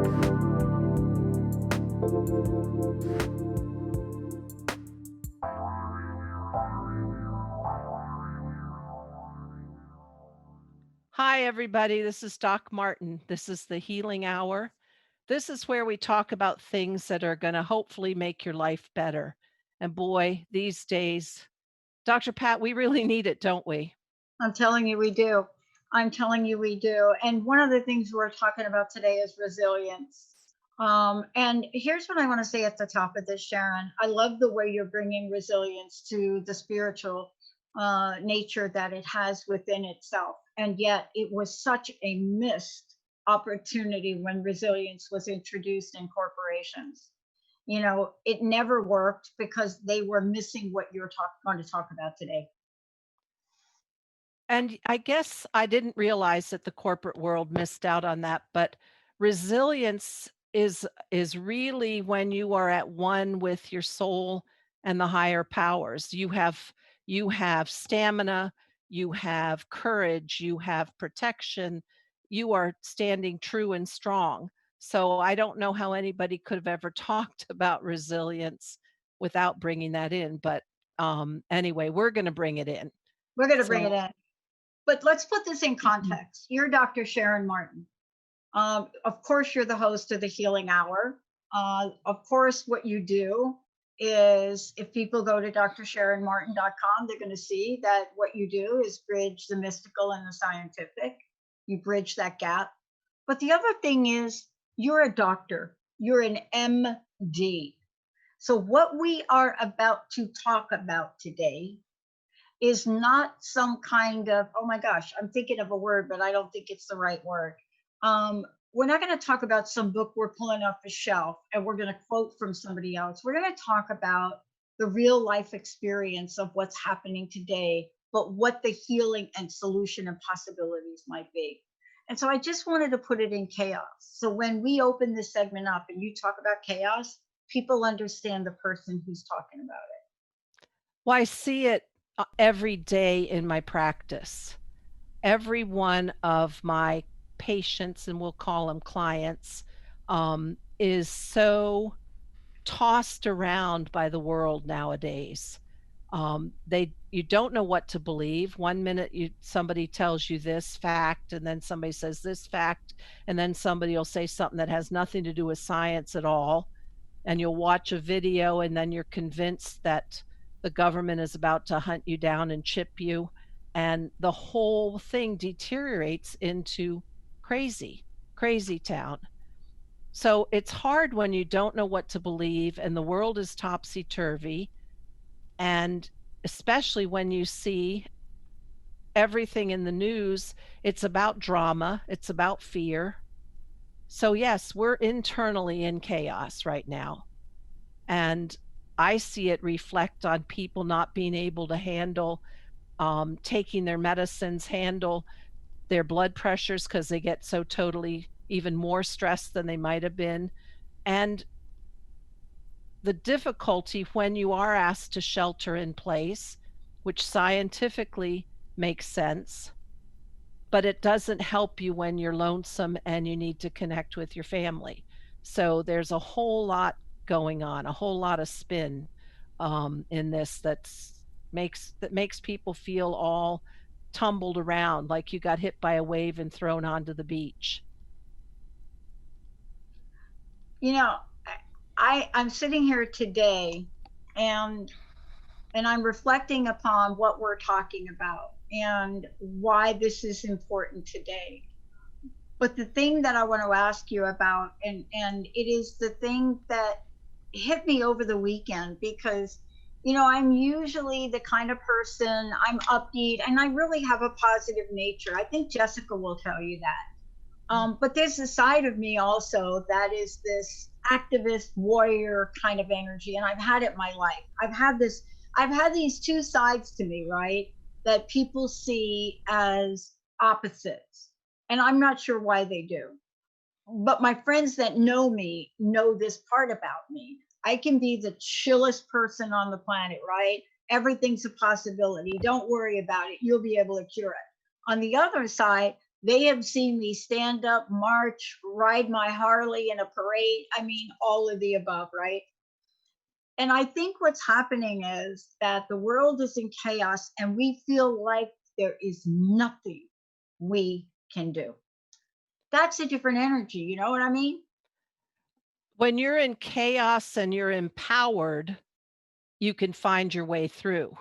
Hi, everybody. This is Doc Martin. This is the Healing Hour. This is where we talk about things that are going to hopefully make your life better. And boy, these days, Dr. Pat, we really need it, don't we? I'm telling you, we do. I'm telling you, we do. And one of the things we're talking about today is resilience. And here's what I want to say at the top of this, Sharon. I love the way you're bringing resilience to the spiritual nature that it has within itself. And yet, it was such a missed opportunity when resilience was introduced in corporations. It never worked because they were missing what you're going to talk about today. And I guess I didn't realize that the corporate world missed out on that, but resilience is really when you are at one with your soul and the higher powers. You have stamina, you have courage, you have protection, you are standing true and strong. So I don't know how anybody could have ever talked about resilience without bringing that in, but anyway, we're going to bring it in. We're going to bring it So in. But let's put this in Mhm. context. You're Dr. Sharon Martin. Of course, you're the host of the Healing Hour. Of course, what you do is if people go to drsharonmartin.com, they're going to see that what you do is bridge the mystical and the scientific. You bridge that gap. But the other thing is, you're a doctor, you're an MD. So, what we are about to talk about today is not some kind of, oh my gosh, I'm thinking of a word, but I don't think it's the right word. We're not going to talk about some book we're pulling off the shelf and we're going to quote from somebody else. We're going to talk about the real life experience of what's happening today, but what the healing and solution and possibilities might be. And so I just wanted to put it in chaos. So when we open this segment up and you talk about chaos, people understand the person who's talking about it. Well, I see it every day in my practice. Every one of my patients, and we'll call them clients, is so tossed around by the world nowadays. You don't know what to believe. One minute somebody tells you this fact, and then somebody says this fact, and then somebody will say something that has nothing to do with science at all, and you'll watch a video and then you're convinced that the government is about to hunt you down and chip you, and the whole thing deteriorates into crazy, crazy town. So it's hard when you don't know what to believe and the world is topsy-turvy, and especially when you see everything in the news, it's about drama, it's about fear. So yes, we're internally in chaos right now. And I see it reflect on people not being able to handle taking their medicines, handle their blood pressures because they get so totally even more stressed than they might have been. And the difficulty when you are asked to shelter in place, which scientifically makes sense, but it doesn't help you when you're lonesome and you need to connect with your family. So there's a whole lot going on, a whole lot of spin in this that makes people feel all tumbled around like you got hit by a wave and thrown onto the beach. You know, I'm sitting here today and I'm reflecting upon what we're talking about and why this is important today. But the thing that I want to ask you about, and it is the thing that hit me over the weekend because I'm usually the kind of person, I'm upbeat and I really have a positive nature. I think Jessica will tell you that. But there's a side of me also that is this activist warrior kind of energy, and I've had it my life. I've had these two sides to me, right? That people see as opposites, and I'm not sure why they do. But my friends that know me know this part about me. I can be the chillest person on the planet, right? Everything's a possibility. Don't worry about it. You'll be able to cure it. On the other side, They have seen me stand up, march, ride my Harley in a parade. I mean, all of the above, right? And I think what's happening is that the world is in chaos and we feel like there is nothing we can do. That's a different energy. You know what I mean? When you're in chaos and you're empowered, you can find your way through.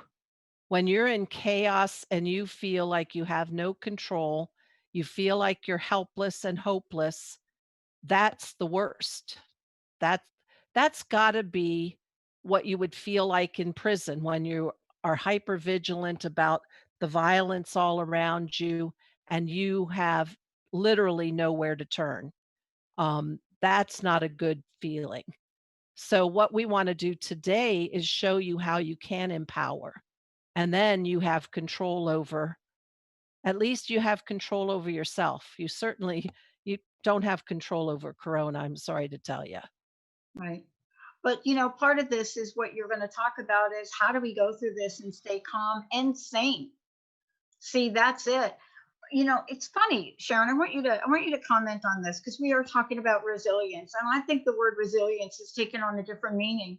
When you're in chaos and you feel like you have no control, you feel like you're helpless and hopeless, that's the worst. That's that's gotta be what you would feel like in prison when you are hyper vigilant about the violence all around you and you have literally nowhere to turn. That's not a good feeling. So what we wanna do today is show you how you can empower, and then you have control over, at least you have control over yourself. You don't have control over corona, I'm sorry to tell you. Right. But part of this is what you're going to talk about is how do we go through this and stay calm and sane? See, that's it. It's funny, Sharon. I want you to comment on this because we are talking about resilience, and I think the word resilience has taken on a different meaning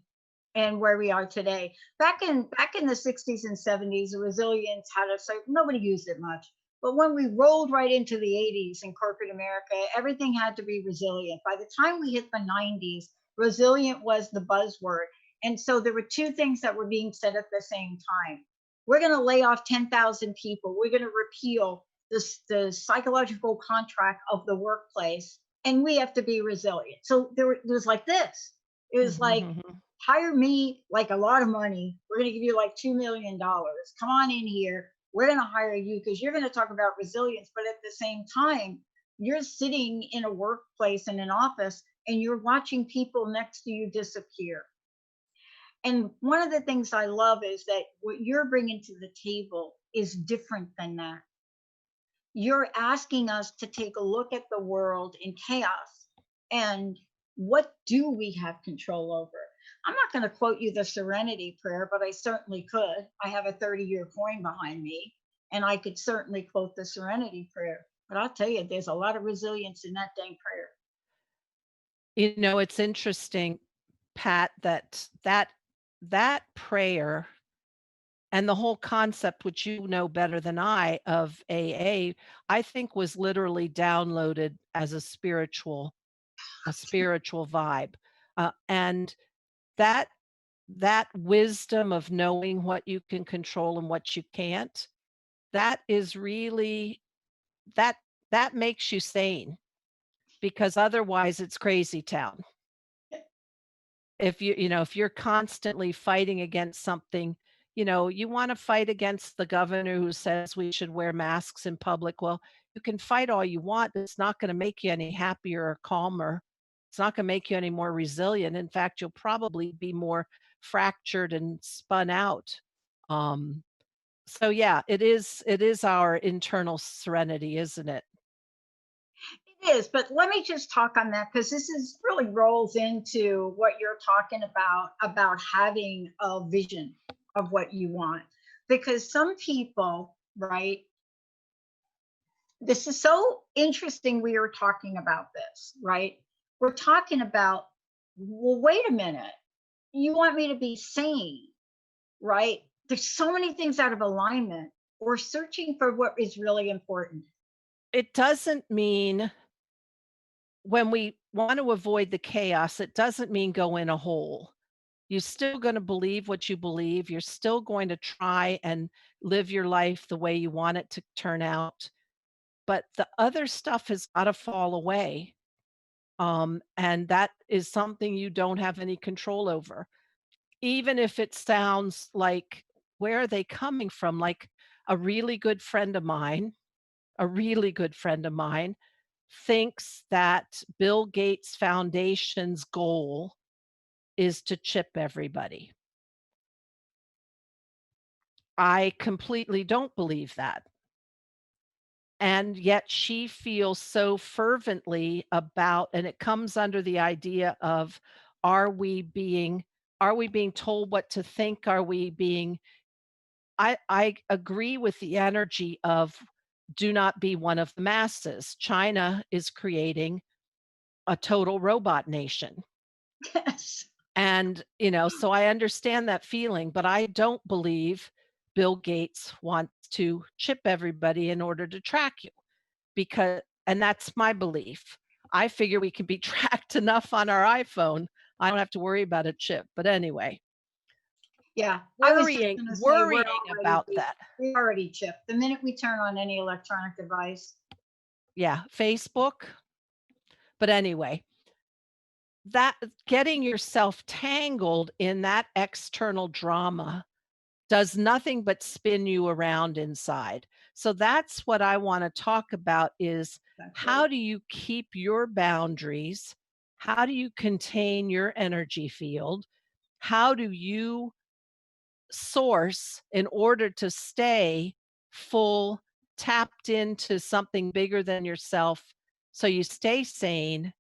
and where we are today. Back in the 60s and 70s, resilience had a so nobody used it much. But when we rolled right into the 80s in corporate America, everything had to be resilient. By the time we hit the 90s, resilient was the buzzword. And so there were two things that were being said at the same time. We're going to lay off 10,000 people. We're going to repeal the psychological contract of the workplace, and we have to be resilient. So there was like this. It was like, Mhm. hire me like a lot of money. We're going to give you like $2 million. Come on in here. We're going to hire you because you're going to talk about resilience. But at the same time, you're sitting in a workplace in an office and you're watching people next to you disappear. And one of the things I love is that what you're bringing to the table is different than that. You're asking us to take a look at the world in chaos and what do we have control over? I'm not going to quote you the serenity prayer, but I certainly could. I have a 30-year coin behind me, and I could certainly quote the serenity prayer. But I'll tell you, there's a lot of resilience in that dang prayer. It's interesting, Pat, that prayer and the whole concept, which you know better than I, of AA, I think was literally downloaded as a spiritual vibe. And that that wisdom of knowing what you can control and what you can't, that is really that that makes you sane because otherwise it's crazy town. If you're constantly fighting against something, you wanna fight against the governor who says we should wear masks in public. Well, you can fight all you want, but it's not gonna make you any happier or calmer. It's not gonna make you any more resilient. In fact, you'll probably be more fractured and spun out. Um, so yeah, it is our internal serenity, isn't it? It is, but let me just talk on that because this is really rolls into what you're talking about having a vision of what you want. Because some people, right? This is so interesting. We are talking about this, right? We're talking about, well, wait a minute. You want me to be sane, right? There's so many things out of alignment. We're searching for what is really important. It doesn't mean when we want to avoid the chaos, it doesn't mean go in a hole. You're still gonna believe what you believe. You're still going to try and live your life the way you want it to turn out, but the other stuff has gotta fall away, and that is something you don't have any control over. Even if it sounds like, where are they coming from? Like, a really good friend of mine a really good friend of mine thinks that Bill Gates Foundation's goal is to chip everybody. I completely don't believe that. And yet she feels so fervently about, and it comes under the idea of, are we being are we being told what to think? Are we being I agree with the energy of do not be one of the masses. China is creating a total robot nation. Yes. And, so I understand that feeling, but I don't believe Bill Gates wants to chip everybody in order to track you because and that's my belief. I figure we can be tracked enough on our iPhone. I don't have to worry about a chip. But anyway, Yeah. I was just worrying going to say worrying about that. we already chipped. The minute we turn on any electronic device, Yeah, Facebook. But anyway, that getting yourself tangled in that external drama does nothing but spin you around inside. So that's what I wanna talk about is how exactly. do you keep your boundaries? How do you contain your energy field? How do you source in order to stay full, tapped into something bigger than yourself so you stay sane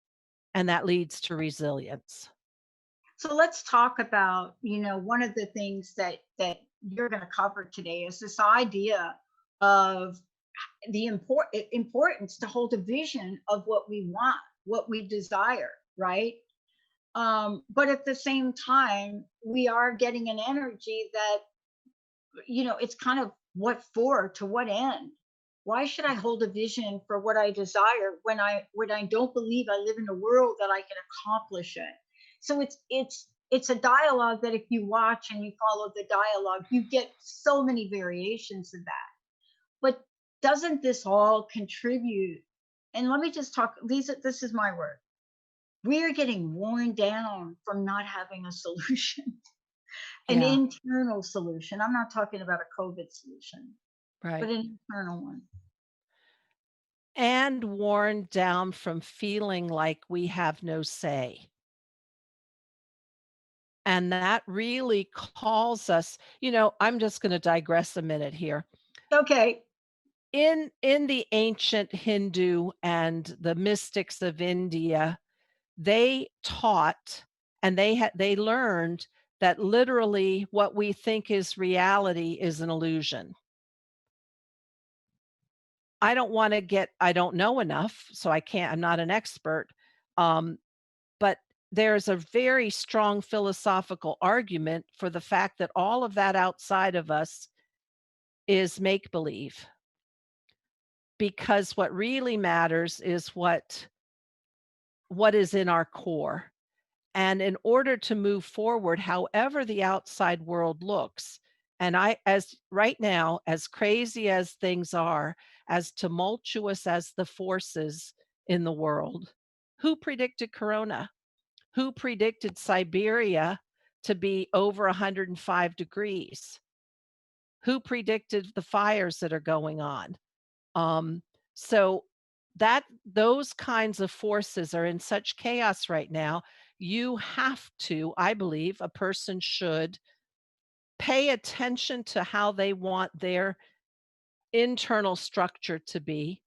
and that leads to resilience? So let's talk about, one of the things that you're going to cover today is this idea of the importance to hold a vision of what we want, what we desire, right? But at the same time, we are getting an energy that, it's kind of what for, to what end? Why should I hold a vision for what I desire when I don't believe I live in a world that I can accomplish it? So it's a dialogue that if you watch and you follow the dialogue, you get so many variations of that. But doesn't this all contribute? And let me just talk, Lisa, this is my word. We are getting worn down from not having a solution, an Yeah, internal solution. I'm not talking about a COVID solution, but right. an internal one. And worn down from feeling like we have no say. And that really calls us I'm just gonna digress a minute here. Okay. In the ancient Hindu and the mystics of India, they taught and they learned that literally what we think is reality is an illusion. I don't know enough, so I'm not an expert, um, but there's a very strong philosophical argument for the fact that all of that outside of us is make believe, because what really matters is what is in our core. And in order to move forward, however the outside world looks, and as right now, as crazy as things are, as tumultuous as the forces in the world, who predicted Corona? Who predicted Siberia to be over 105 degrees? Who predicted the fires that are going on? Um, so those kinds of forces are in such chaos right now. You have to, I believe, a person should pay attention to how they want their internal structure to be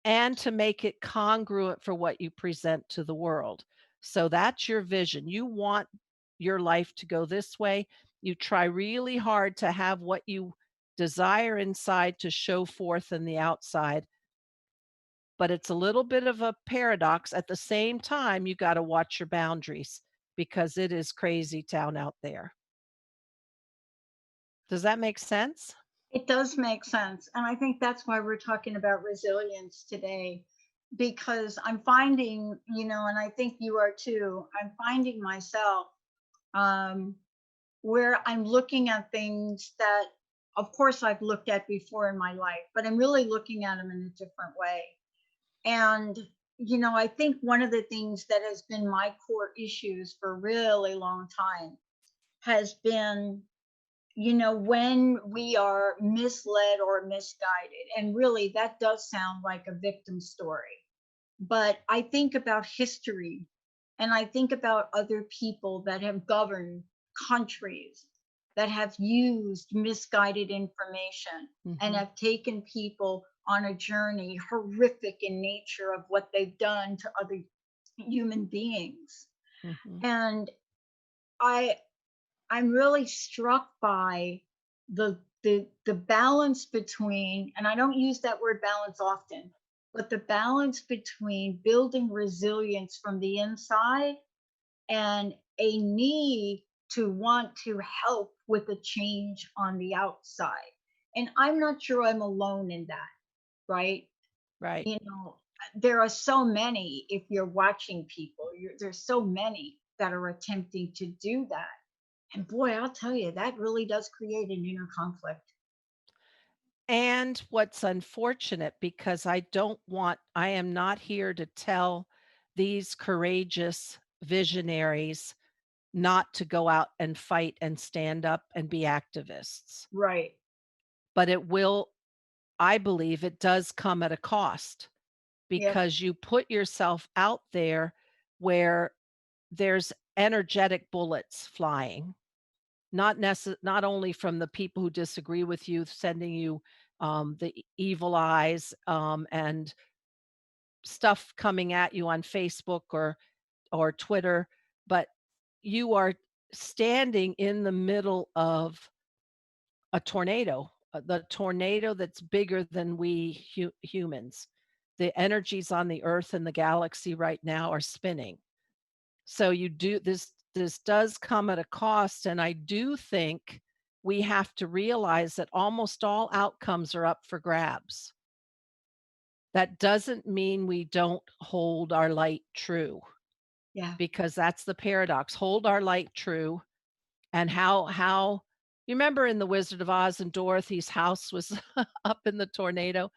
and to make it congruent for what you present to the world. So that's your vision. You want your life to go this way. You try really hard to have what you desire inside to show forth in the outside, but it's a little bit of a paradox. At the same time, you gotta watch your boundaries because it is crazy town out there. Does that make sense? It does make sense. And I think that's why we're talking about resilience today, because I'm finding, and I think you are too, I'm finding myself um, where I'm looking at things that, of course, I've looked at before in my life, but I'm really looking at them in a different way. And, I think one of the things that has been my core issues for a really long time has been, when we are misled or misguided. And really, that does sound like a victim story. But I think about history and I think about other people that have governed countries that have used misguided information and Mhm, have taken people on a journey horrific in nature of what they've done to other human beings. mhm. And I I'm really struck by the the balance between, and I don't use that word balance often, but the balance between building resilience from the inside and a need to want to help with a change on the outside. And I'm not sure I'm alone in that, right? Right. You know, there are so many, if you're watching people, there's so many that are attempting to do that. And boy, I'll tell you, that really does create an inner conflict. And what's unfortunate, because I am not here to tell these courageous visionaries not to go out and fight and stand up and be activists. Right. But I believe it does come at a cost, Yep. because you put yourself out there where there's energetic bullets flying, not only from the people who disagree with you, sending you the evil eyes, and stuff coming at you on Facebook or Twitter, but you are standing in the middle of a tornado, the tornado that's bigger than we humans. The energies on the earth and the galaxy right now are spinning. So you do this does come at a cost, and I do think we have to realize that almost all outcomes are up for grabs. That doesn't mean we don't hold our light true, Yeah. because that's the paradox. Hold our light true. And how you remember in The Wizard of Oz and Dorothy's house was up in the tornado?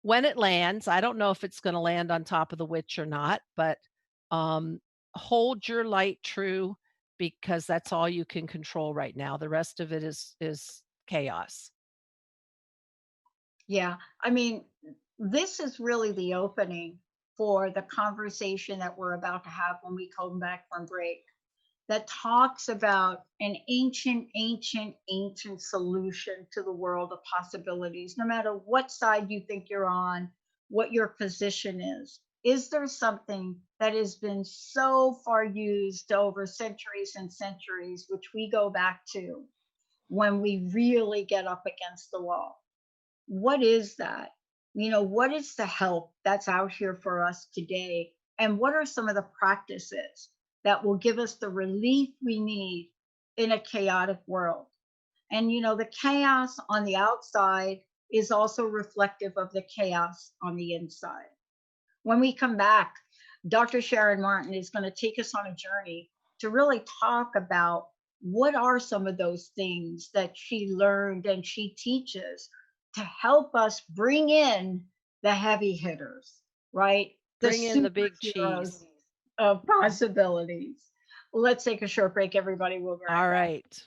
When it lands, I don't know if it's gonna land on top of the witch or not, but, um, hold your light true, because that's all you can control right now. The rest of it is chaos. Yeah. I mean, this is really the opening for the conversation that we're about to have when we come back from break, that talks about an ancient, ancient, ancient solution to the world of possibilities, no matter what side you think you're on, what your position is. Is there something that has been so far used over centuries and centuries, which we go back to when we really get up against the wall? What is that? What is the help that's out here for us today? And what are some of the practices that will give us the relief we need in a chaotic world? And, the chaos on the outside is also reflective of the chaos on the inside. When we come back, Dr. Sharon Martin is going to take us on a journey to really talk about what are some of those things that she learned and she teaches to help us bring in the heavy hitters, right? The Bring in the big superheroes cheese. of possibilities. Let's take a short break, everybody. We'll be right All back. right.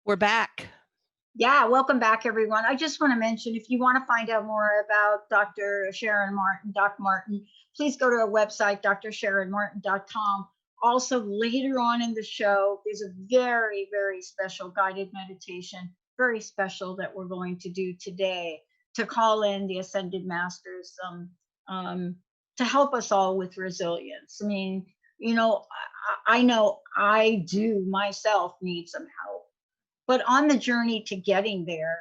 We're back. Yeah, welcome back, everyone. I just want to mention, if you want to find out more about Dr. Sharon Martin, Doc Martin, please go to our website, drsharonmartin.com. Also, later on in the show, there's a very, very special guided meditation, very special, that we're going to do today to call in the Ascended Masters, um, to help us all with resilience. I mean, I know I do myself need some help, but on the journey to getting there,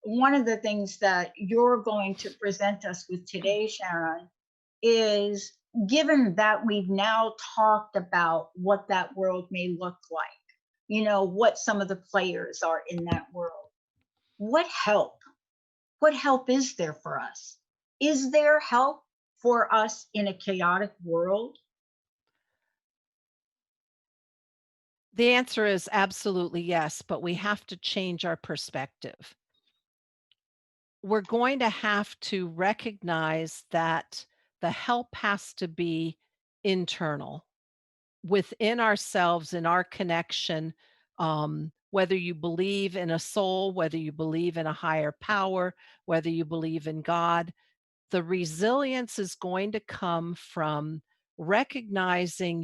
one of the things that you're going to present us with today, Sharon, is, given that we've now talked about what that world may look like, what some of the players are in that world, what help? What help is there for us? Is there help for us in a chaotic world? The answer is absolutely yes, but we have to change our perspective. We're going to have to recognize that the help has to be internal, within ourselves, in our connection, whether you believe in a soul, whether you believe in a higher power, whether you believe in God, the resilience is going to come from recognizing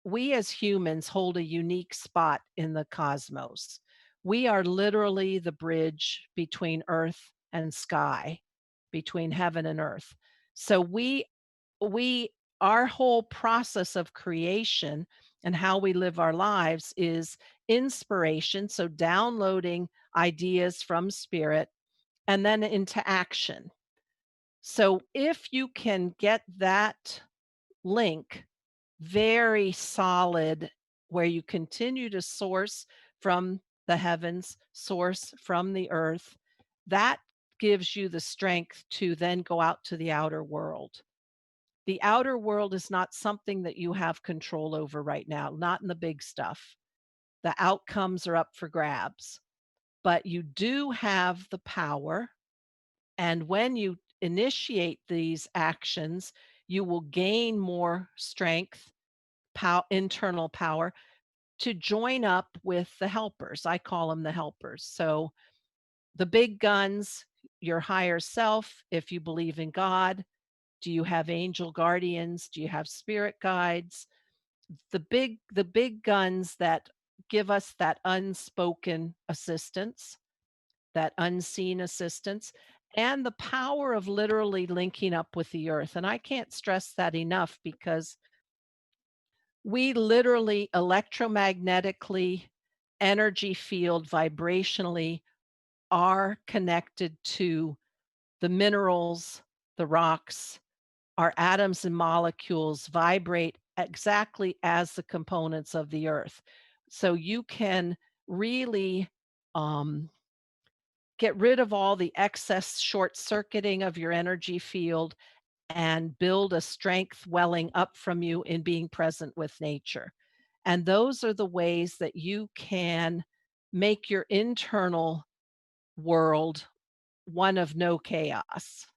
we as humans hold a unique spot in the cosmos. We are literally the bridge between earth and sky. between heaven and earth. So we our whole process of creation and how we live our lives is inspiration, so downloading ideas from spirit and then into action. So if you can get that link very solid, where you continue to source from the heavens, source from the earth, that gives you the strength to then go out to the outer world. The outer world is not something that you have control over right now, not in the big stuff. The outcomes are up for grabs, but you do have the power. And when you initiate these actions, you will gain more strength, internal power to join up with the helpers. I call them the helpers. So the big guns, your higher self, if you believe in God, do you have angel guardians? Do you have spirit guides? The big guns that give us that unspoken assistance, that unseen assistance, and the power of literally linking up with the earth. And I can't stress that enough because we literally electromagnetically, energy field, vibrationally are connected to the minerals, the rocks, our atoms and molecules vibrate exactly as the components of the earth. So you can really um, get rid of all the excess short circuiting of your energy field and build a strength welling up from you in being present with nature. And those are the ways that you can make your internal world one of no chaos.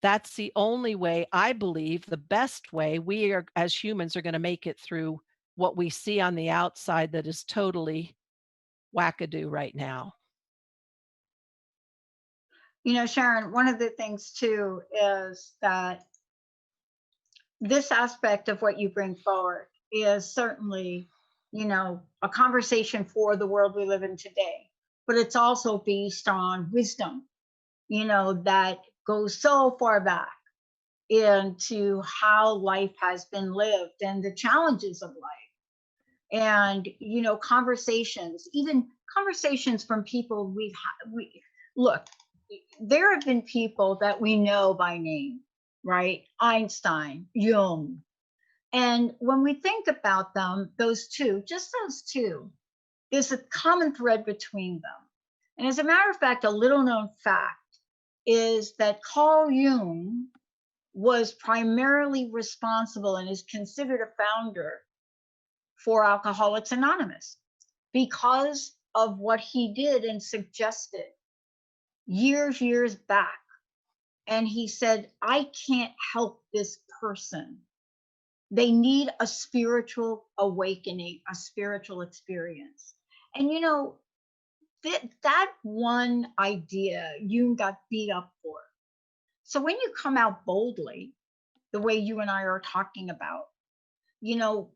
That's the only way, I believe, the best way we are as humans are going to make it through what we see on the outside that is totally wackadoo right now. Sharon, one of the things too is that this aspect of what you bring forward is certainly, a conversation for the world we live in today, but it's also based on wisdom, that goes so far back into how life has been lived and the challenges of life. And, conversations, even conversations from people we look, there have been people that we know by name, right? Einstein, Jung. And when we think about them, those two, just those two, there's a common thread between them. And as a matter of fact, a little known fact is that Carl Jung was primarily responsible and is considered a founder for Alcoholics Anonymous because of what he did and suggested years back. And he said, I can't help this person. They need a spiritual awakening, a spiritual experience. And that one idea Jung got beat up for. So when you come out boldly, the way you and I are talking about, you know,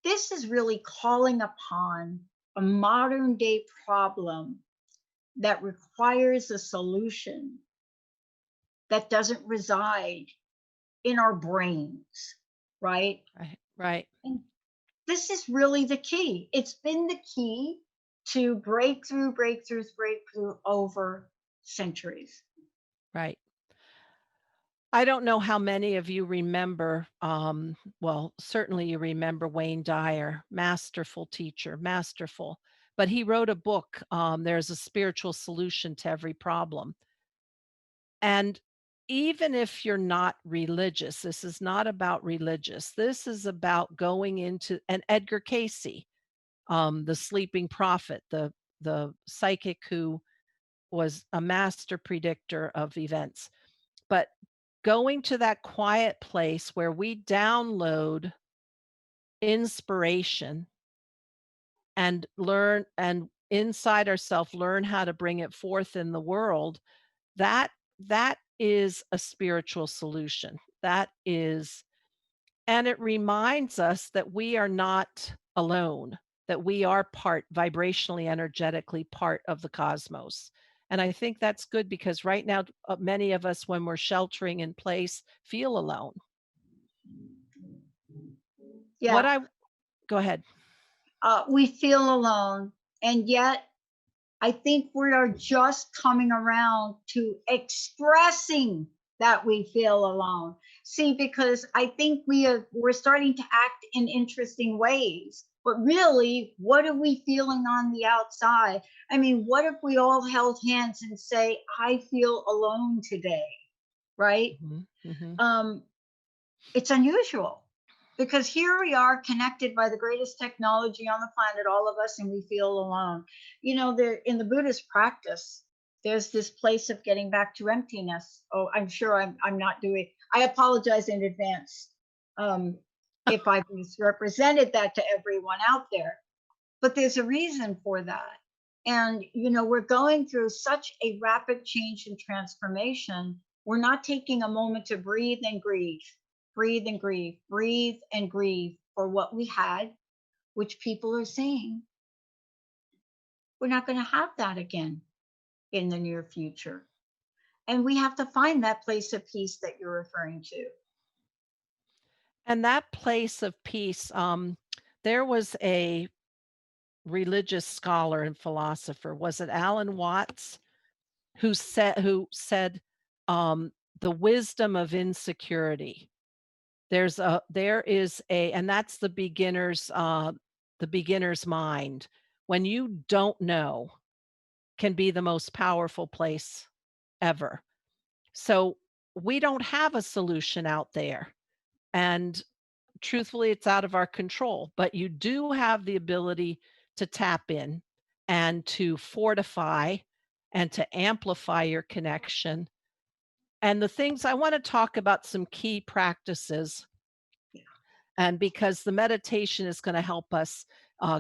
this is really calling upon a modern day problem that requires a solution that doesn't reside in our brains, right? Right. Right. And this is really the key. It's been the key to breakthrough over centuries. Right. I don't know how many of you remember, well, certainly you remember Wayne Dyer, masterful teacher, masterful. But he wrote a book, There's a Spiritual Solution to Every Problem. And even if you're not religious, this is not about religious. This is about going into and Edgar Casey, the sleeping prophet, the psychic who was a master predictor of events. But going to that quiet place where we download inspiration and learn and inside ourselves learn how to bring it forth in the world, that is a spiritual solution. That is, and it reminds us that we are not alone, that we are part vibrationally, energetically part of the cosmos. And I think that's good because right now, many of us, when we're sheltering in place, feel alone. What Yeah, I Go ahead. we feel alone, and yet I think we are just coming around to expressing that we feel alone. See, because I think we're starting to act in interesting ways. But really, what are we feeling on the outside? I mean, what if we all held hands and say, "I feel alone today," right? Mhm, mhm. Um, it's unusual because here we are connected by the greatest technology on the planet, all of us, and we feel alone. You know, there in the Buddhist practice, there's this place of getting back to emptiness. Oh, I'm sure I'm not doing. I apologize in advance if I've misrepresented that to everyone out there, but there's a reason for that. And we're going through such a rapid change and transformation. We're not taking a moment to breathe and grieve, breathe and grieve, breathe and grieve for what we had, which people are saying we're not going to have that again in the near future. And we have to find that place of peace that you're referring to. And that place of peace, there was a religious scholar and philosopher, was it Alan Watts, who said, "The wisdom of insecurity." There is a and that's the beginner's mind. When you don't know, can be the most powerful place ever. So, we don't have a solution out there, and truthfully, it's out of our control, but you do have the ability to tap in and to fortify and to amplify your connection. And the things I want to talk about some key practices, and because the meditation is going to help us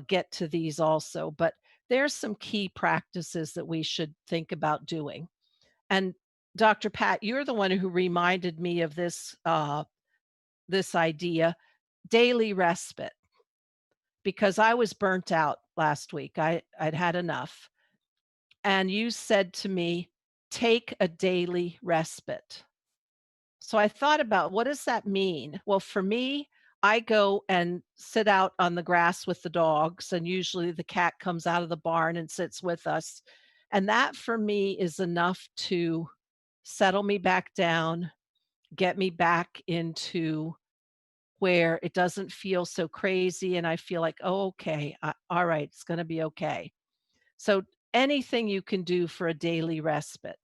get to these also, but there's some key practices that we should think about doing. And Dr. Pat, you're the one who reminded me of this idea, daily respite, because I was burnt out last week. I'd had enough. And you said to me, take a daily respite. So I thought about, what does that mean? Well, for me, I go and sit out on the grass with the dogs, and usually the cat comes out of the barn and sits with us. And that for me is enough to settle me back down, get me back into where it doesn't feel so crazy. And I feel like, oh, okay, all right, it's going to be okay. So anything you can do for a daily respite.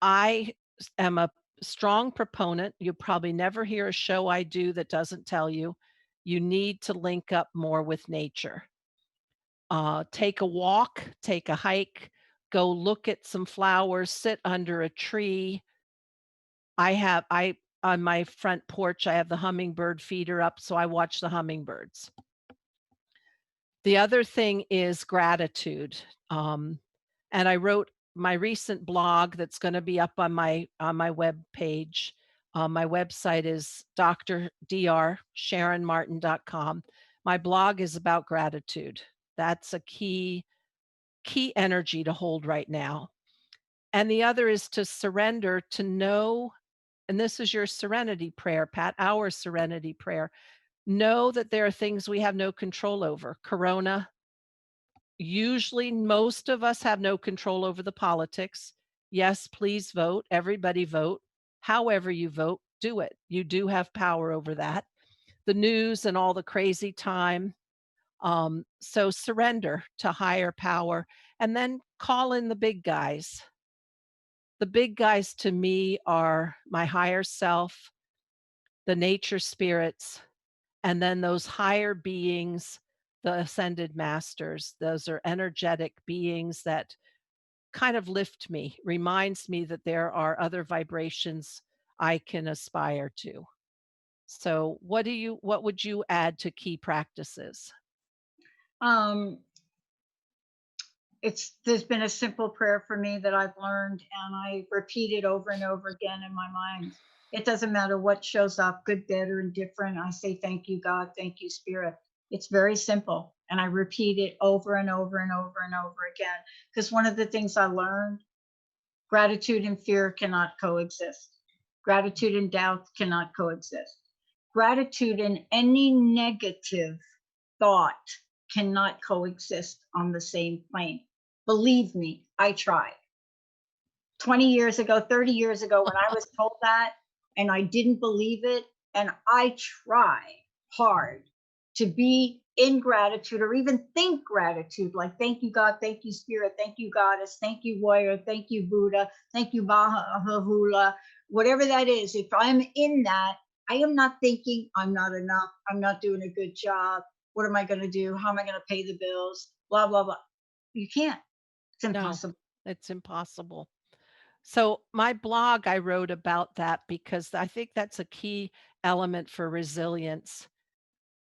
Am a strong proponent. You'll probably never hear a show I do that doesn't tell you you need to link up more with nature. Take a walk, take a hike, go look at some flowers, sit under a tree. I on my front porch, I have the hummingbird feeder up, so I watch the hummingbirds. The other thing is gratitude. Um, and I wrote my recent blog that's gonna be up on my web page. My website is drsharonmartin.com. My blog is about gratitude. That's a key energy to hold right now. And the other is to surrender, to know, and this is your serenity prayer, Pat, our serenity prayer. Know that there are things we have no control over. Corona, usually, most of us have no control over the politics. Yes, please vote. Everybody vote. However you vote, do it. You do have power over that. The news and all the crazy time. So surrender to higher power and then call in the big guys. The big guys to me are my higher self, the nature spirits, and then those higher beings, the ascended masters. Those are energetic beings that kind of lift me, reminds me that there are other vibrations I can aspire to. So, what would you add to key practices? Um, it's There's been a simple prayer for me that I've learned, and I repeat it over and over again in my mind. It doesn't matter what shows up, good, bad, or indifferent. I say thank you, God, thank you, Spirit. It's very simple. And I repeat it over and over and over and over again. Because one of the things I learned, gratitude and fear cannot coexist. Gratitude and doubt cannot coexist. Gratitude and any negative thought cannot coexist on the same plane. Believe me, I tried. 20 years ago, 30 years ago, when I was told that and I didn't believe it, and I tried hard to be in gratitude or even think gratitude, like thank you, God, thank you, Spirit, thank you, Goddess, thank you, Warrior, thank you, Buddha, thank you, Baha'u'llah, whatever that is. If I'm in that, I am not thinking I'm not enough, I'm not doing a good job. What am I going to do? How am I going to pay the bills? Blah, blah, blah. You can't. It's No, impossible. it's impossible. So, my blog, I wrote about that because I think that's a key element for resilience.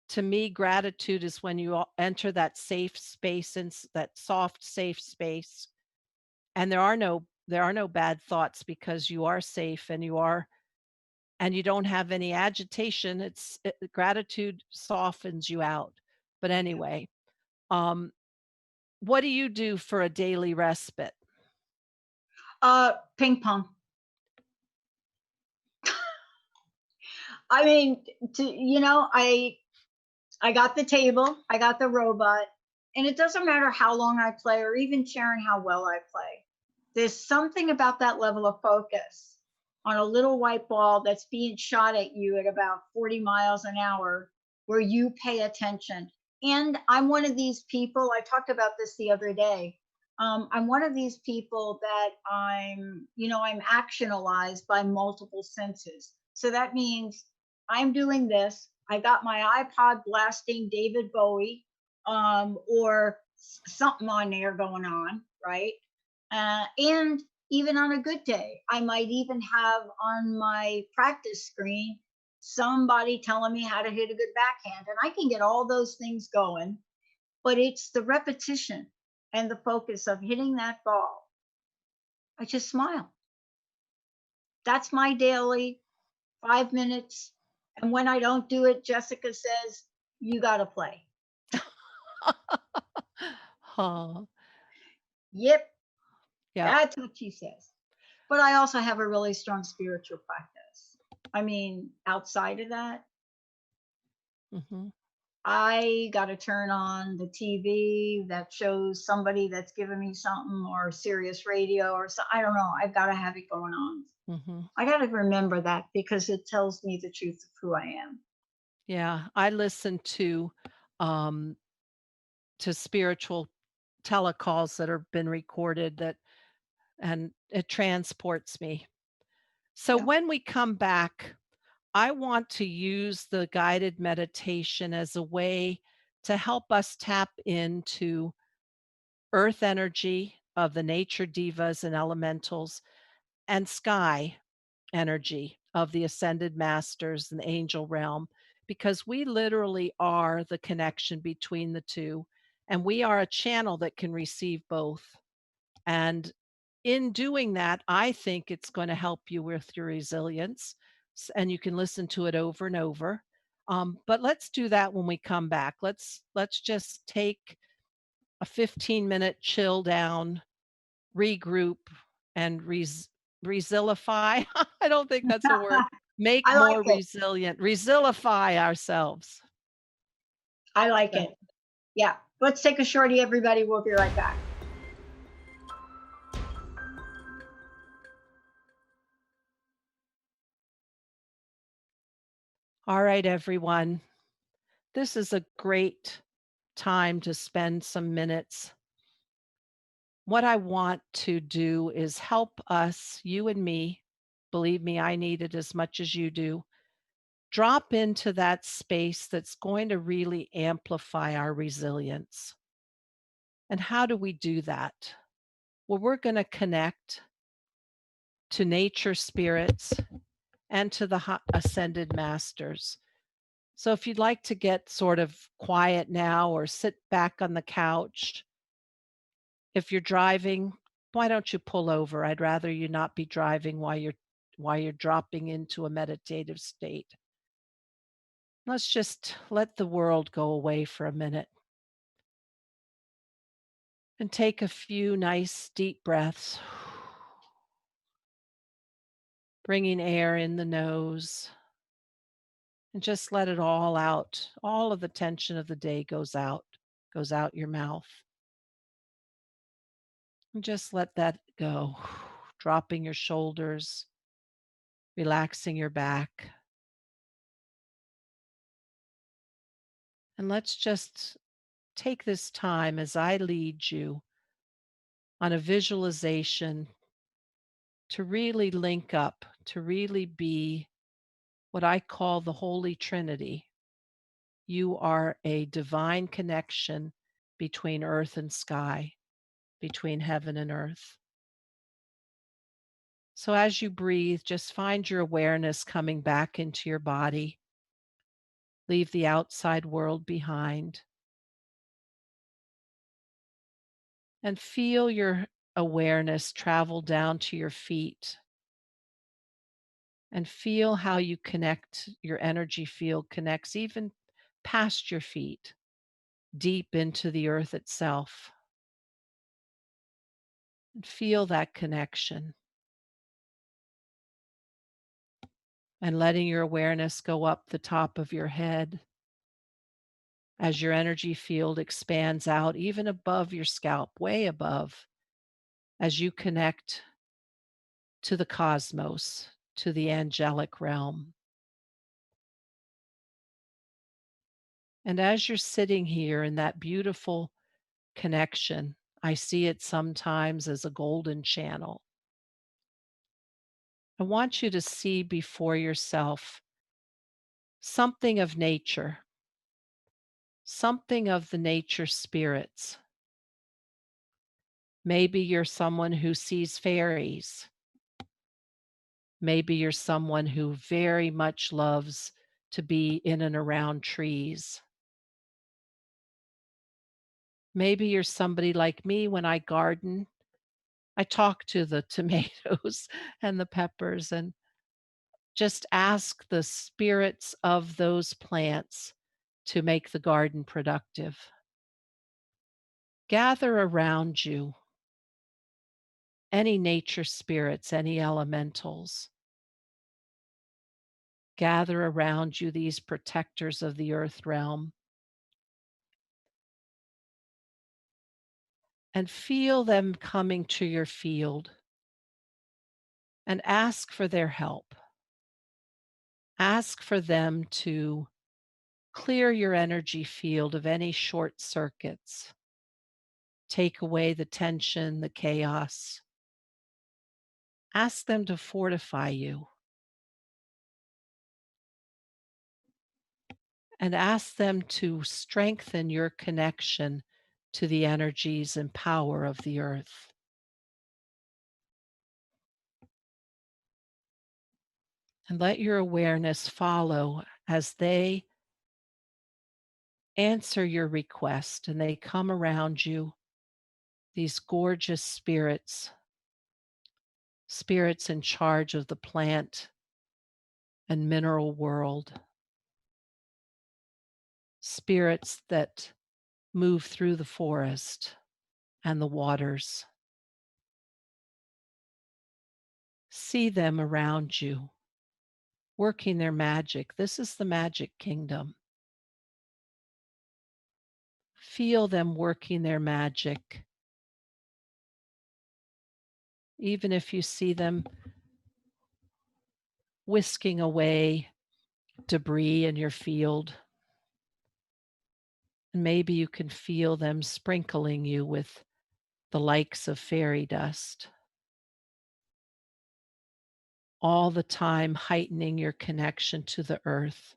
To me, gratitude is when you enter that safe space and that soft, safe space, and there are no bad thoughts because you are safe and you don't have any agitation. Gratitude softens you out. But Yeah. anyway, um, what do you do for a daily respite? Ping pong. I mean, I got the table, I got the robot, and it doesn't matter how long I play or even Sharon how well I play. There's something about that level of focus on a little white ball that's being shot at you at about 40 miles an hour where you pay attention. And I'm one of these people, I talked about this the other day. I'm one of these people that I'm actionalized by multiple senses. So that means I'm doing this. I got my iPod blasting David Bowie, or something on there going on, right? And even on a good day, I might even have on my practice screen somebody telling me how to hit a good backhand. And I can get all those things going, but it's the repetition and the focus of hitting that ball. I just smile. That's my daily 5 minutes. And when I don't do it, Jessica says, you got to play. Oh, Yep, yeah. that's what she says. But I also have a really strong spiritual practice. I mean, outside of that, Mhm. I got to turn on the TV that shows somebody that's giving me something or Sirius radio or so. I don't know. I've got to have it going on. Mhm. I got to remember that because it tells me the truth of who I am. Yeah, I listen um, to spiritual telecalls that have been recorded and it transports me. So Yeah. when we come back, I want to use the guided meditation as a way to help us tap into earth energy of the nature divas and elementals and sky energy of the ascended masters and the angel realm, because we literally are the connection between the two, and we are a channel that can receive both. And in doing that, I think it's going to help you with your resilience, and you can listen to it over and over. But let's do that when we come back. Let's just take a 15-minute chill down, regroup, and resilify. I don't think that's a word. Make I like more it. resilient, resilify ourselves. I like So, it. Yeah. Let's take a shorty, everybody. We'll be right back. all right, everyone. This is a great time to spend some minutes. What I want to do is help us, you and me, believe me, I need it as much as you do, drop into that space that's going to really amplify our resilience. And how do we do that? Well, we're going to connect to nature spirits and to the ascended masters. So if you'd like to get sort of quiet now or sit back on the couch, if you're driving, why don't you pull over? I'd rather you not be driving while you're dropping into a meditative state. Let's just let the world go away for a minute. And take a few nice deep breaths, bringing air in the nose, and just let it all out. All of the tension of the day goes out your mouth. And just let that go, dropping your shoulders, relaxing your back. And let's just take this time as I lead you on a visualization to really link up, to really be what I call the Holy Trinity. You are a divine connection between earth and sky, between heaven and earth. So as you breathe, just find your awareness coming back into your body. Leave the outside world behind and feel your awareness travel down to your feet and feel how you connect, your energy field connects even past your feet, deep into the earth itself. And feel that connection and letting your awareness go up the top of your head as your energy field expands out even above your scalp, way above, as you connect to the cosmos, to the angelic realm. And as you're sitting here in that beautiful connection, I see it sometimes as a golden channel. I want you to see before yourself something of nature, something of the nature spirits. Maybe you're someone who sees fairies. Maybe you're someone who very much loves to be in and around trees. Maybe you're somebody like me when I garden. I talk to the tomatoes and the peppers and just ask the spirits of those plants to make the garden productive. Gather around you any nature spirits, any elementals. Gather around you these protectors of the earth realm and feel them coming to your field and ask for their help. Ask for them to clear your energy field of any short circuits, take away the tension, the chaos. Ask them to fortify you and ask them to strengthen your connection to the energies and power of the earth. And let your awareness follow as they answer your request and they come around you, these gorgeous spirits, spirits in charge of the plant and mineral world, spirits that move through the forest and the waters. See them around you, working their magic. This is the magic kingdom. Feel them working their magic. Even if you see them whisking away debris in your field, and maybe you can feel them sprinkling you with the likes of fairy dust, all the time heightening your connection to the earth,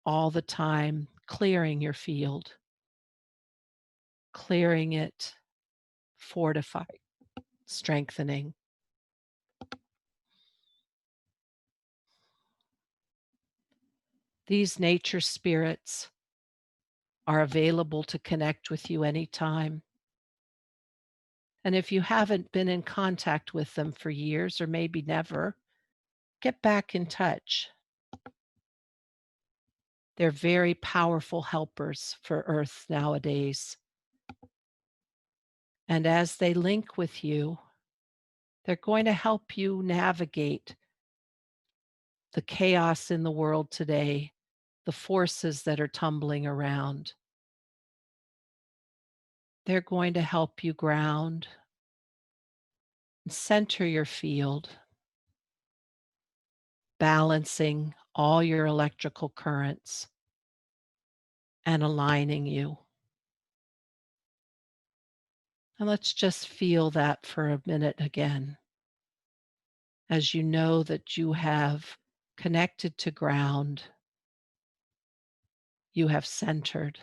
all the time clearing your field, clearing it, fortifying, strengthening. These nature spirits are available to connect with you anytime. And if you haven't been in contact with them for years or maybe never, get back in touch. They're very powerful helpers for Earth nowadays. And as they link with you, they're going to help you navigate the chaos in the world today, the forces that are tumbling around. They're going to help you ground and center your field, balancing all your electrical currents and aligning you. And let's just feel that for a minute again, as you know that you have connected to ground, you have centered,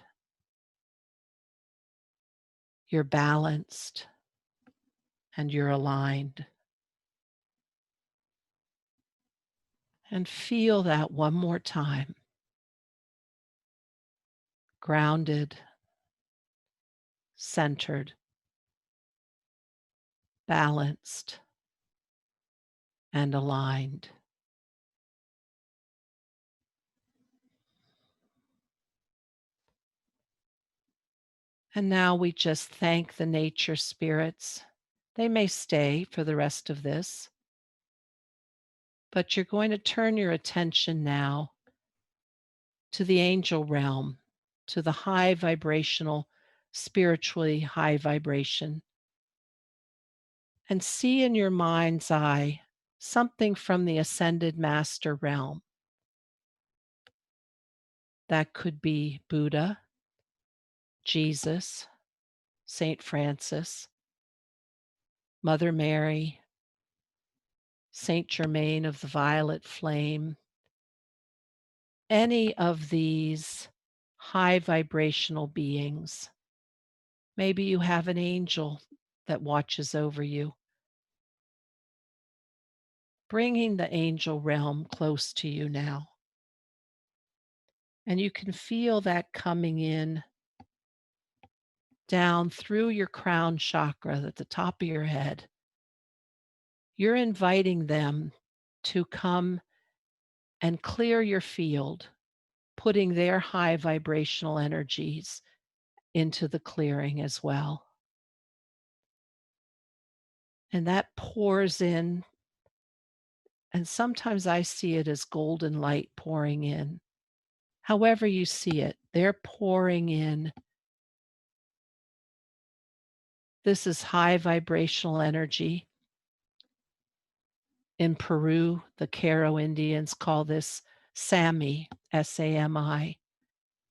you're balanced, and you're aligned. And feel that one more time, grounded, centered, balanced, and aligned. And now we just thank the nature spirits. They may stay for the rest of this, but you're going to turn your attention now to the angel realm, to the high vibrational, spiritually high vibration, and see in your mind's eye something from the ascended master realm. That could be Buddha, Jesus, Saint Francis, Mother Mary, Saint Germain of the Violet Flame, any of these high vibrational beings. Maybe you have an angel that watches over you, bringing the angel realm close to you now. And you can feel that coming in down through your crown chakra at the top of your head. You're inviting them to come and clear your field, putting their high vibrational energies into the clearing as well. And that pours in, and sometimes I see it as golden light pouring in. However, you see it, they're pouring in. This is high vibrational energy. In Peru, the Caro Indians call this Sami, Sami,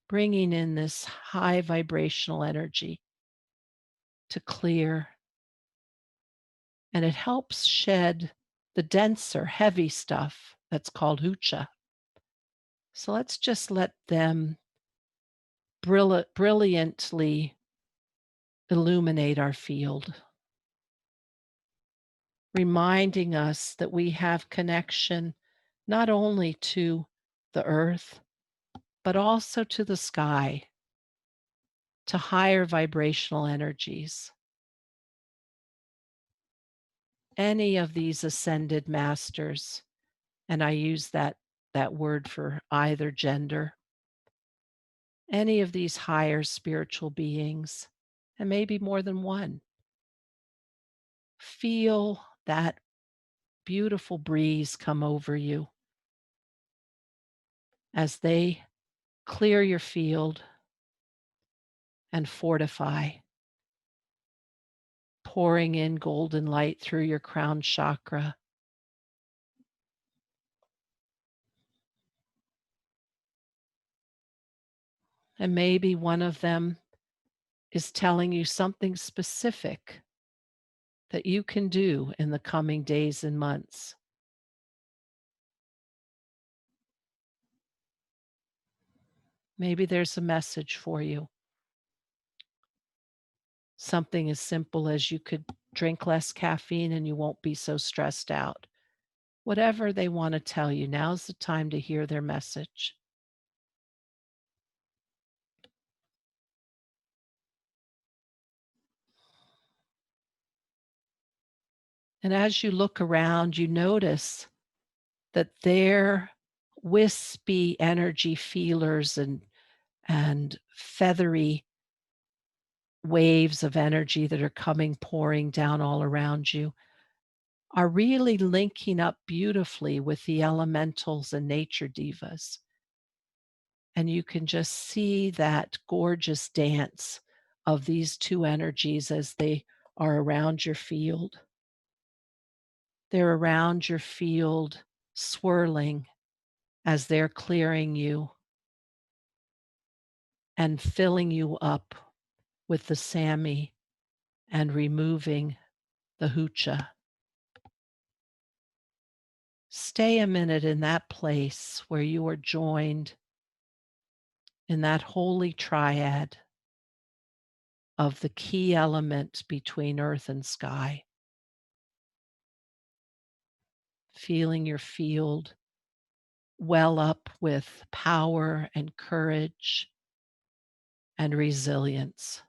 bringing in this high vibrational energy to clear. And it helps shed the denser, heavy stuff that's called hucha. So let's just let them brilliantly illuminate our field, reminding us that we have connection not only to the earth, but also to the sky, to higher vibrational energies. Any of these ascended masters, and I use that word for either gender, any of these higher spiritual beings, and maybe more than one, feel that beautiful breeze come over you as they clear your field and fortify, pouring in golden light through your crown chakra. And maybe one of them is telling you something specific that you can do in the coming days and months. Maybe there's a message for you. Something as simple as you could drink less caffeine and you won't be so stressed out. Whatever they want to tell you, now's the time to hear their message. And as you look around, you notice that their wispy energy feelers and feathery waves of energy that are coming pouring down all around you are really linking up beautifully with the elementals and nature divas. And you can just see that gorgeous dance of these two energies as they are around your field. They're around your field, swirling as they're clearing you and filling you up with the Sami and removing the Hucha. Stay a minute in that place where you are joined in that holy triad of the key element between earth and sky, feeling your field well up with power and courage and resilience.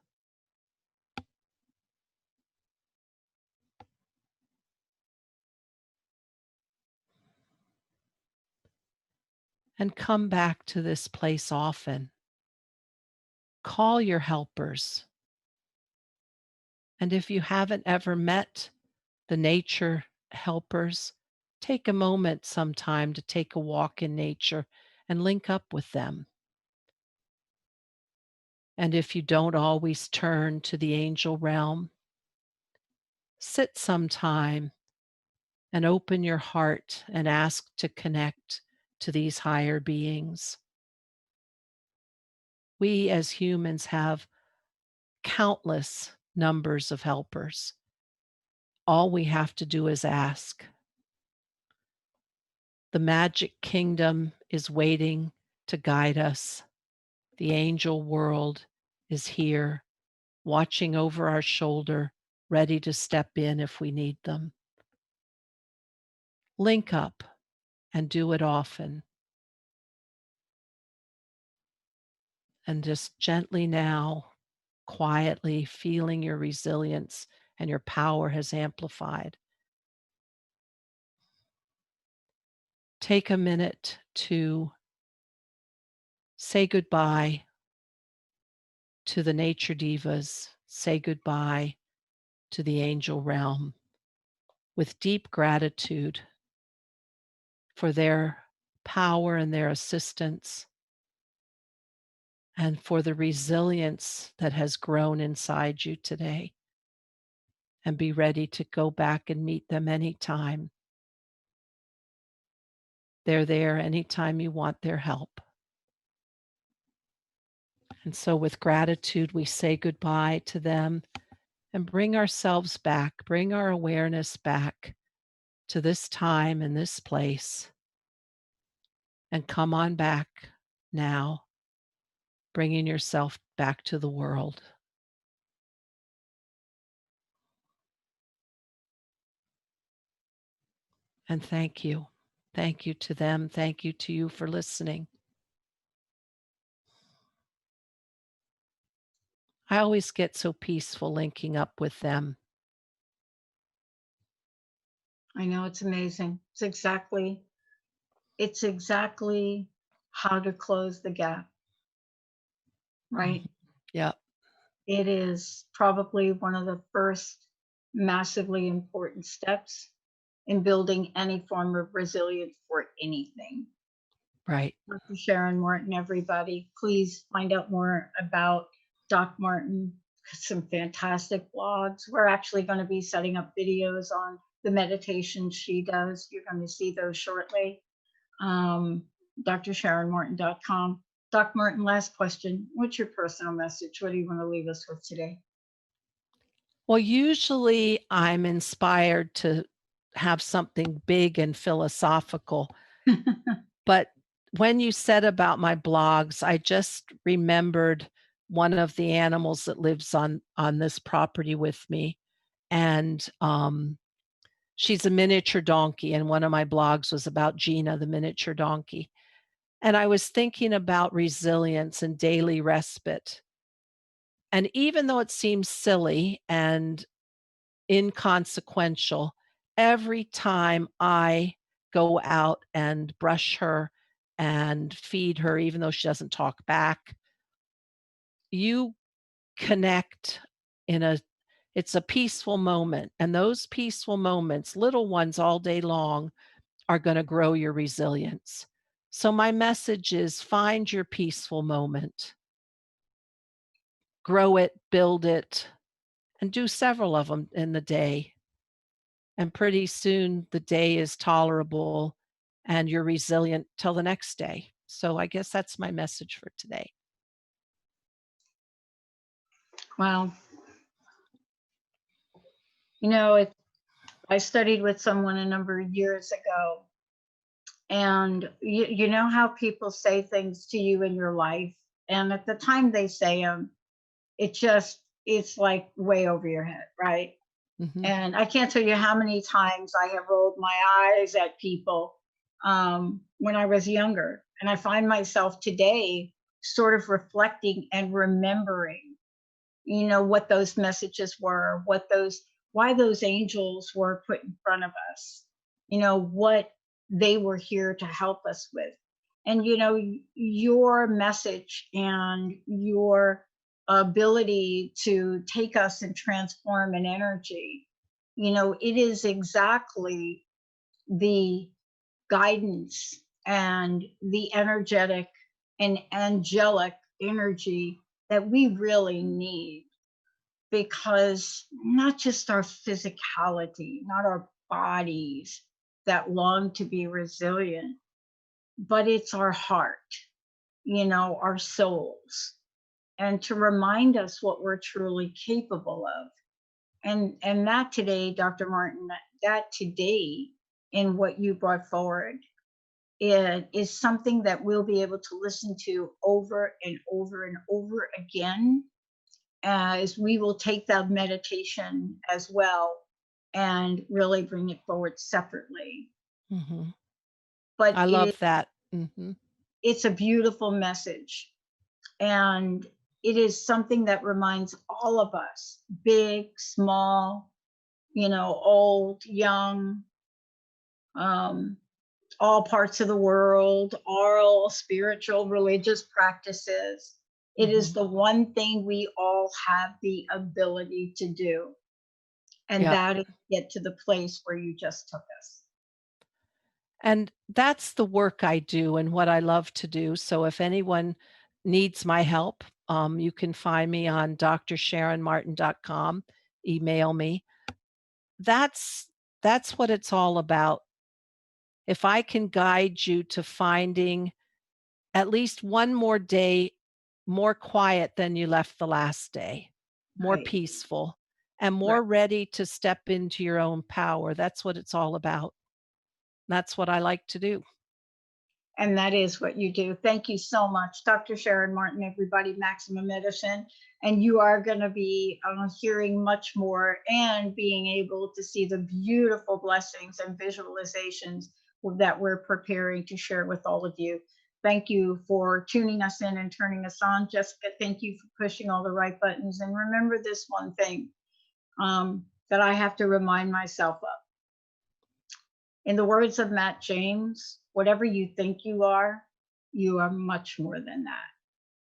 And come back to this place often. Call your helpers. And if you haven't ever met the nature helpers, take a moment sometime to take a walk in nature and link up with them. And if you don't always turn to the angel realm, sit sometime and open your heart and ask to connect to these higher beings. We as humans have countless numbers of helpers. All we have to do is ask. The magic kingdom is waiting to guide us. The angel world is here, watching over our shoulder, ready to step in if we need them. Link up and do it often. And just gently now, quietly feeling your resilience and your power has amplified. Take a minute to say goodbye to the nature divas, say goodbye to the angel realm with deep gratitude for their power and their assistance and for the resilience that has grown inside you today. And be ready to go back and meet them anytime. They're there anytime you want their help. And so, with gratitude, we say goodbye to them and bring ourselves back, bring our awareness back to this time and this place. And come on back now, bringing yourself back to the world. And thank you. Thank you to them. Thank you to you for listening. I always get so peaceful linking up with them. I know it's amazing. It's exactly how to close the gap, Mhm. right? Yep, It is probably one of the first massively important steps in building any form of resilience for anything. right. Dr. Sharon Martin, everybody, please find out more about Doc Martin. Some fantastic blogs. We're actually going to be setting up videos on the meditations she does. You're going to see those shortly. Um, DrSharonMartin.com. Doc Martin, last question. What's your personal message? What do you want to leave us with today? Well, usually I'm inspired to have something big and philosophical, but when you said about my blogs, I just remembered one of the animals that lives on this property with me, and, she's a miniature donkey, and one of my blogs was about Gina, the miniature donkey, and I was thinking about resilience and daily respite, and even though it seems silly and inconsequential, every time I go out and brush her and feed her, even though she doesn't talk back, you connect in a it's a peaceful moment, and those peaceful moments, little ones all day long, are gonna grow your resilience. So my message is find your peaceful moment, grow it, build it, and do several of them in the day. And pretty soon the day is tolerable and you're resilient till the next day. So I guess that's my message for today. Well, you know, I studied with someone a number of years ago, and you know how people say things to you in your life, and at the time they say them, it's like way over your head, right? Mhm. And I can't tell you how many times I have rolled my eyes at people when I was younger. And I find myself today sort of reflecting and remembering, what those messages were, why those angels were put in front of us, what they were here to help us with. And, your message and your ability to take us and transform an energy, it is exactly the guidance and the energetic and angelic energy that we really need, because not just our physicality, not our bodies that long to be resilient, but it's our heart, our souls, and to remind us what we're truly capable of. And that today, Dr. Martin, that today in what you brought forward, it is something that we'll be able to listen to over and over and over again, as we will take that meditation as well and really bring it forward separately. Mhm. But I love that. Mhm. it's a beautiful message, and it is something that reminds all of us, big, small, old, young, um, all parts of the world, all spiritual, religious practices. It is Mhm. the one thing we all have the ability to do, and Yep. that is get to the place where you just took us. And that's the work I do and what I love to do. So if anyone needs my help, you can find me on drsharonmartin.com, email me. That's that's what it's all about. If I can guide you to finding at least one more day more quiet than you left the last day, more Right. peaceful, and Right. more ready to step into your own power, that's what it's all about. That's what I like to do. And that is what you do. Thank you so much, Dr. Sharon Martin, everybody, Maximum Medicine. And you are going to be hearing much more and being able to see the beautiful blessings and visualizations that we're preparing to share with all of you. Thank you for tuning us in and turning us on. Jessica, thank you for pushing all the right buttons. And remember this one thing that I have to remind myself of. In the words of Matt James, whatever you think you are much more than that.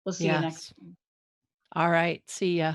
We'll see you next Yes. time. All right. See ya.